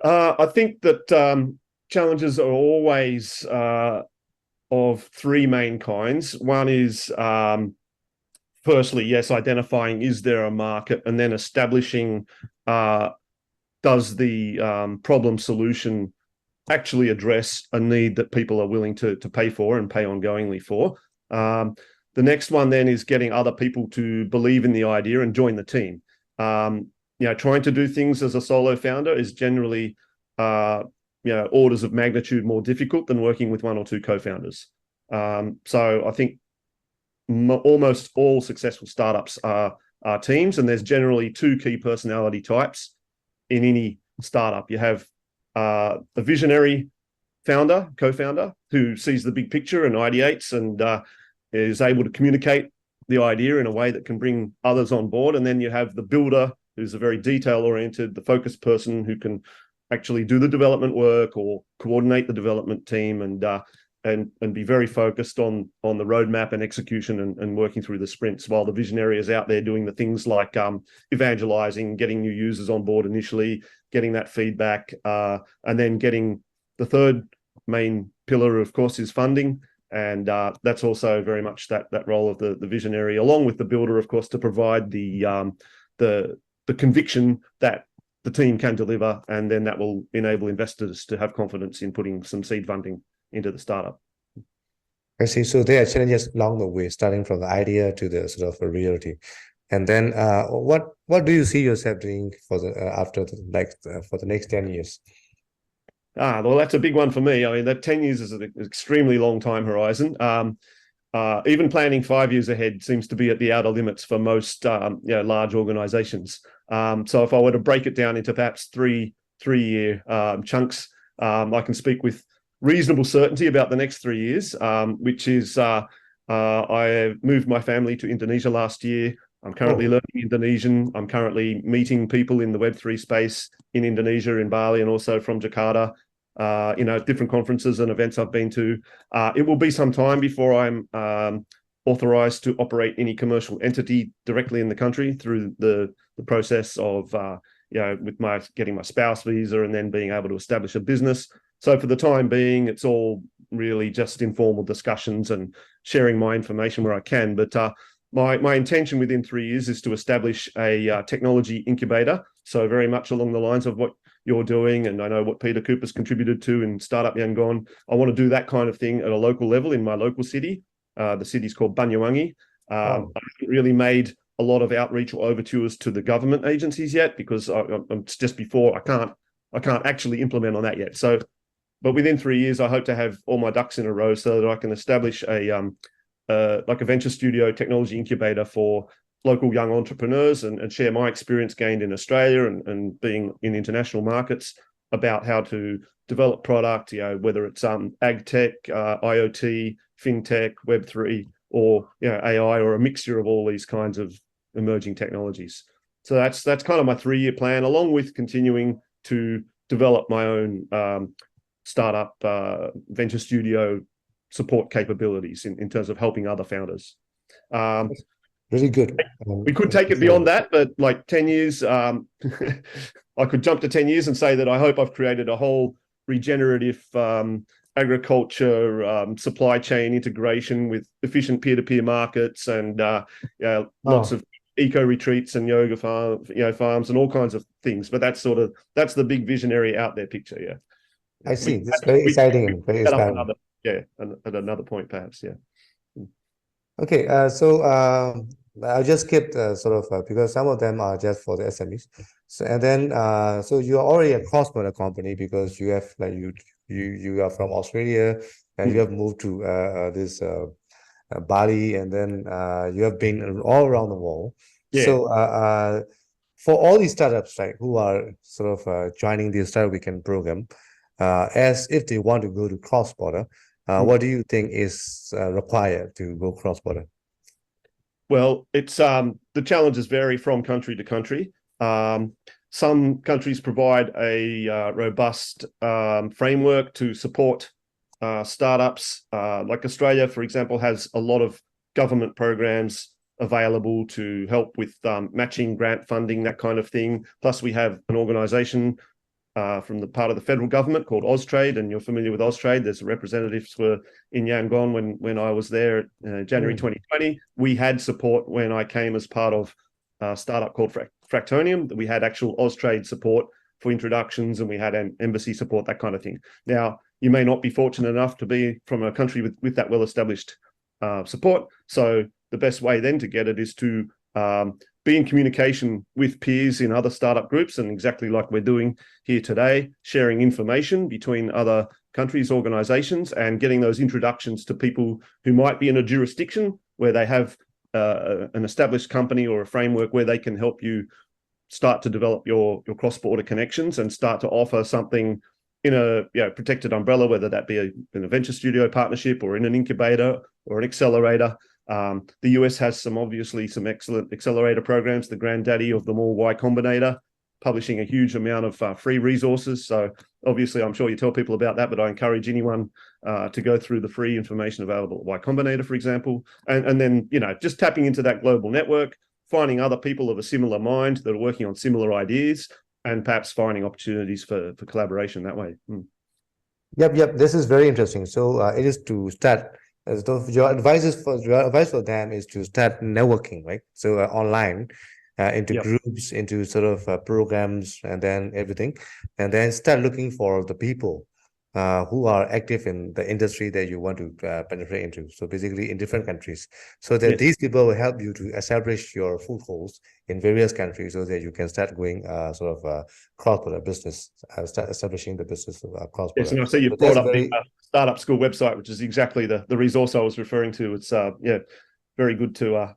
I think that challenges are always of three main kinds. One is, firstly, yes, identifying is there a market, and then establishing does the problem solution actually address a need that people are willing to pay for and pay ongoingly for. The next one then is getting other people to believe in the idea and join the team. Trying to do things as a solo founder is generally, orders of magnitude more difficult than working with one or two co-founders. So I think almost all successful startups are teams, and there's generally two key personality types in any startup. You have a visionary founder, co-founder, who sees the big picture and ideates and is able to communicate the idea in a way that can bring others on board. And then you have the builder, who's a very detail-oriented, the focused person who can actually do the development work or coordinate the development team and be very focused on the roadmap and execution and working through the sprints, while the visionary is out there doing the things like evangelizing, getting new users on board initially, getting that feedback, and then getting the third main pillar, of course, is funding. And that's also very much that role of the visionary, along with the builder, of course, to provide the conviction that the team can deliver, and then that will enable investors to have confidence in putting some seed funding into the startup. I see. So there are challenges along the way, starting from the idea to the sort of a reality. And then what do you see yourself doing for the for the next 10 years? Well, that's a big one for me. I mean, that 10 years is an extremely long time horizon. Even planning 5 years ahead seems to be at the outer limits for most large organizations. So if I were to break it down into perhaps three-year chunks, I can speak with reasonable certainty about the next 3 years, which is I moved my family to Indonesia last year. I'm currently learning Indonesian. I'm currently meeting people in the Web3 space in Indonesia, in Bali, and also from Jakarta, different conferences and events I've been to. It will be some time before I'm authorized to operate any commercial entity directly in the country through the process of, with my getting my spouse visa and then being able to establish a business. So for the time being, it's all really just informal discussions and sharing my information where I can. But my intention within 3 years is to establish a technology incubator. So very much along the lines of what you're doing, and I know what Peter Cooper's contributed to in Startup Yangon. I want to do that kind of thing at a local level in my local city. The city's called Banyuwangi. I haven't really made a lot of outreach or overtures to the government agencies yet because I'm just before I can't actually implement on that yet. So, but within 3 years, I hope to have all my ducks in a row so that I can establish a venture studio technology incubator for local young entrepreneurs and share my experience gained in Australia and being in international markets about how to develop product, whether it's ag tech, IoT, fintech, Web3, or AI, or a mixture of all these kinds of emerging technologies. So that's kind of my 3-year plan, along with continuing to develop my own startup venture studio support capabilities in terms of helping other founders. Really good. We could take it beyond that, but like 10 years, I could jump to 10 years and say that I hope I've created a whole regenerative agriculture supply chain integration with efficient peer-to-peer markets and lots of eco retreats and yoga farms and all kinds of things. But that's the big visionary out there picture. Yeah. I see. It's very exciting and very inspiring. At another point, perhaps. Yeah. Okay. So I'll just skip because some of them are just for the SMEs. So and then so you're already a cross-border company because you have you are from Australia and you have moved to this Bali, and then you have been all around the world. Yeah. So for all these startups, right, who are sort of joining the Startup Weekend program, as if they want to go to cross-border, what do you think is required to go cross-border? Well, it's the challenges vary from country to country. Some countries provide a robust framework to support startups. Like Australia, for example, has a lot of government programs available to help with matching grant funding, that kind of thing. Plus, we have an organisation from the part of the federal government called Austrade, and you're familiar with Austrade. There's representatives were in Yangon when I was there, January 2020. We had support when I came as part of a startup called Fractonium. We had actual Austrade support for introductions, and we had an embassy support, that kind of thing. Now, you may not be fortunate enough to be from a country with that well-established support. So the best way then to get it is to be in communication with peers in other startup groups, and exactly like we're doing here today, sharing information between other countries, organizations, and getting those introductions to people who might be in a jurisdiction where they have an established company or a framework where they can help you start to develop your cross-border connections and start to offer something in a protected umbrella, whether that be in a venture studio partnership or in an incubator or an accelerator. The US has some excellent accelerator programs, the granddaddy of them all, Y Combinator, publishing a huge amount of free resources. So obviously, I'm sure you tell people about that, but I encourage anyone to go through the free information available at Y Combinator, for example, and then just tapping into that global network, finding other people of a similar mind that are working on similar ideas, and perhaps finding opportunities for collaboration that way. Yep. This is very interesting. So it is to start. So your advice for them is to start networking, right? So online, into groups, into sort of programs, and then everything, and then start looking for the people who are active in the industry that you want to penetrate into. So basically in different countries, so that these people will help you to establish your footholds in various countries, so that you can start going cross-border business, start establishing the business cross-border. Yes, and I see you brought up the startup school website, which is exactly the resource I was referring to. It's very good to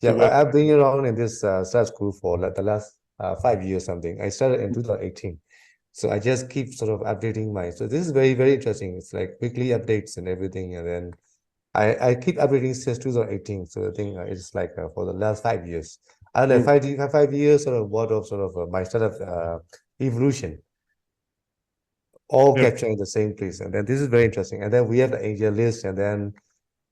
I've been around in this startup school for the last 5 years something. I started in 2018. So I just keep sort of updating so this is very, very interesting. It's like weekly updates and everything. And then I keep updating since 2018. So I think it's like for the last 5 years. I don't know, 5 years sort of what of my startup evolution, all capturing the same place. And then this is very interesting. And then we have the angel list, and then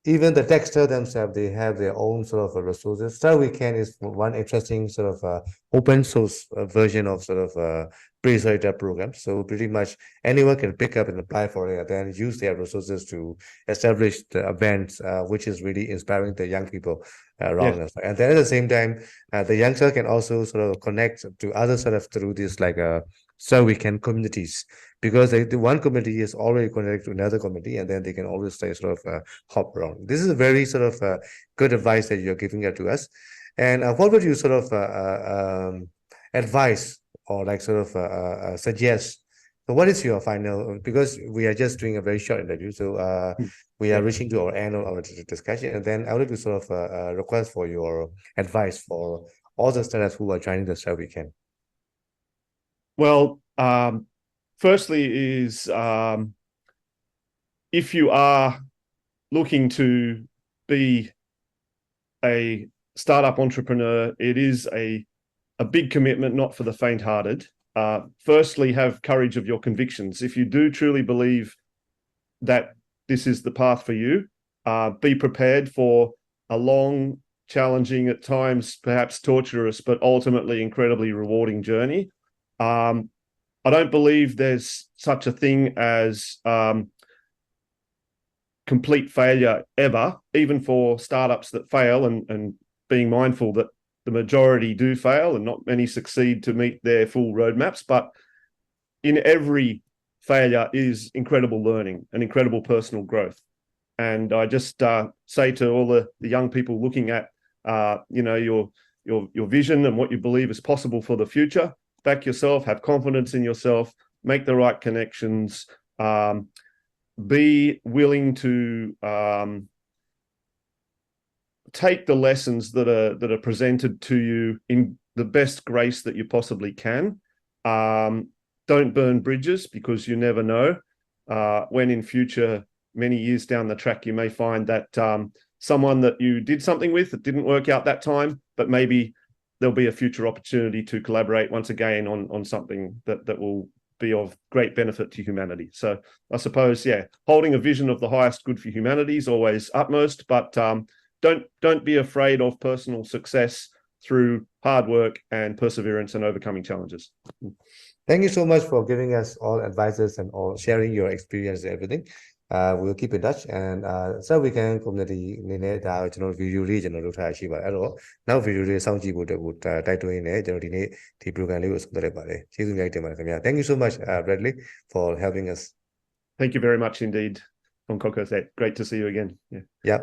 even the texter themselves, they have their own sort of resources. Star Weekend is one interesting sort of open source version of sort of pre-accelerator program. So pretty much anyone can pick up and apply for it, and then use their resources to establish the events, which is really inspiring the young people around us. And then at the same time, the youngster can also sort of connect to other sort of through this Star Weekend communities, because the one community is already connected to another community, and then they can always stay sort of hop around. This is a very sort of good advice that you're giving it to us. And what would you sort of advise or suggest? So what is your final, because we are just doing a very short interview, so we are reaching to our end of our discussion, and then I would like to sort of request for your advice for all the startups who are joining the Star Weekend. Well, firstly is if you are looking to be a startup entrepreneur, it is a big commitment, not for the faint-hearted. Firstly, have courage of your convictions. If you do truly believe that this is the path for you, be prepared for a long, challenging, at times perhaps torturous, but ultimately incredibly rewarding journey. I don't believe there's such a thing as complete failure ever, even for startups that fail, and being mindful that the majority do fail and not many succeed to meet their full roadmaps. But in every failure is incredible learning and incredible personal growth. And I just say to all the young people looking at your vision and what you believe is possible for the future, back yourself, have confidence in yourself, make the right connections, be willing to take the lessons that are presented to you in the best grace that you possibly can. Don't burn bridges, because you never know when in future, many years down the track, you may find that someone that you did something with that didn't work out that time, but maybe there'll be a future opportunity to collaborate once again on something that will be of great benefit to humanity. So I suppose, holding a vision of the highest good for humanity is always utmost, but don't be afraid of personal success through hard work and perseverance and overcoming challenges. Thank you so much for giving us all advices and all sharing your experience and everything. We'll keep in touch and so we can community အနေနဲ့ဒါကျွန်တော် video လေးကျွန်တော်လုပ်ထားရရှိပါတယ်အဲ့တော့နောက် video လေးစောင့်ကြည့်ဖို့အတွက်ကိုတိုက်တွန်းရင်းနဲ့ကျွန်တော်ဒီနေ့ဒီ program လေးကိုဆုံးသက်လိုက်ပါတယ်ကျေးဇူးများတင်ပါတယ်ခင်ဗျာ Thank you so much Bradley for helping us. Thank you very much indeed, Thate. Great to see you again. Yeah. Yep.